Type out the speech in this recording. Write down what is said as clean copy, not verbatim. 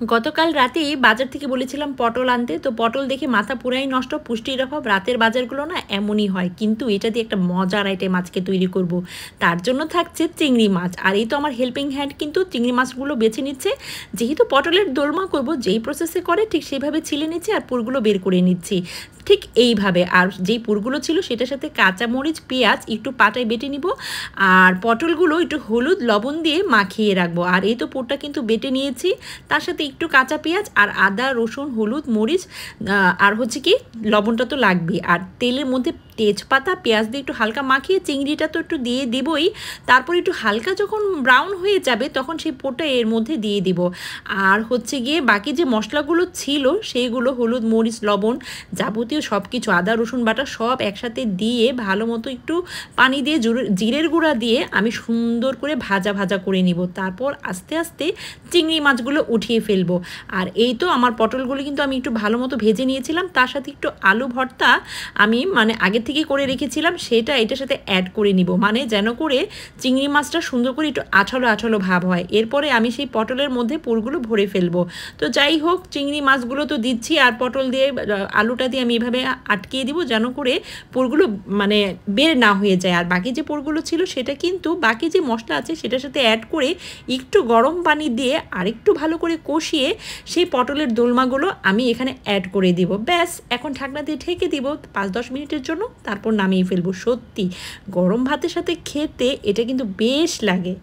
গতকাল রাতেই বাজার থেকে বলেছিলাম পটল আনতে, তো পটল দেখে মাথা পুরাই নষ্ট, পুষ্টির অভাব। রাতের বাজারগুলো না এমনই হয়, কিন্তু এটা দিয়ে একটা মজার আইটেম আজকে তৈরি করব। তার জন্য থাকছে চিংড়ি মাছ, আর এই তো আমার হেল্পিং হ্যান্ড কিন্তু চিংড়ি মাছগুলো বেছে নিচ্ছে। যেহেতু পটলের দোলমা করব, যেই প্রসেসে করে ঠিক সেইভাবে ছিলে নিচ্ছি আর পুরগুলো বের করে নিচ্ছি ঠিক এইভাবে। আর যেই পুরগুলো ছিল সেটার সাথে কাঁচামরিচ, পেঁয়াজ একটু পাটায় বেটে নিব, আর পটলগুলো একটু হলুদ লবণ দিয়ে মাখিয়ে রাখবো। আর এই তো পুরটা কিন্তু বেটে নিয়েছি, তার সাথে একটু কাঁচা পেঁয়াজ আর আদা রসুন হলুদ মরিচ আর হচ্ছে কি লবণটা তো লাগবে, আর তেলের মধ্যে তেজপাতা পেঁয়াজ দিয়ে একটু হালকা মাখিয়ে চিংড়িটা তো একটু দিয়ে দেবই। তারপর একটু হালকা যখন ব্রাউন হয়ে যাবে তখন সেই পোটা এর মধ্যে দিয়ে দিব। আর হচ্ছে গিয়ে বাকি যে মশলাগুলো ছিল সেইগুলো হলুদ মরিচ লবণ যাবতীয় সব কিছু আদা রসুন বাটা সব একসাথে দিয়ে ভালো মতো একটু পানি দিয়ে জিরের গুঁড়া দিয়ে আমি সুন্দর করে ভাজা ভাজা করে নিব। তারপর আস্তে আস্তে চিংড়ি মাছগুলো উঠিয়ে ফেলবো। আর এই তো আমার পটলগুলো কিন্তু আমি একটু ভালো মতো ভেজে নিয়েছিলাম, তার সাথে একটু আলু ভর্তা আমি মানে আগে থেকে করে রেখেছিলাম, সেটা এটার সাথে অ্যাড করে নিব, মানে যেন করে চিংড়ি মাছটা সুন্দর করে একটু আঠালো আঠালো ভাব হয়। এরপরে আমি সেই পটলের মধ্যে পুরগুলো ভরে ফেলবো। তো যাই হোক, চিংড়ি মাছগুলো তো দিচ্ছি, আর পটল দিয়ে আলুটা দিয়ে আমি এভাবে আটকিয়ে দিব যেন করে পুরগুলো মানে বের না হয়ে যায়। আর বাকি যে পুরগুলো ছিল সেটা কিন্তু বাকি যে মশলা আছে সেটার সাথে অ্যাড করে একটু গরম পানি দিয়ে আরেকটু ভালো করে কষিয়ে সেই পটলের দোলমাগুলো আমি এখানে অ্যাড করে দিব। ব্যাস, এখন ঢাকনা দিয়ে ঢেকে দিব 5-10 মিনিটের জন্য, তারপর নামিয়ে ফেলবো। সত্যি গরম ভাতের সাথে খেতে এটা কিন্তু বেশ লাগে।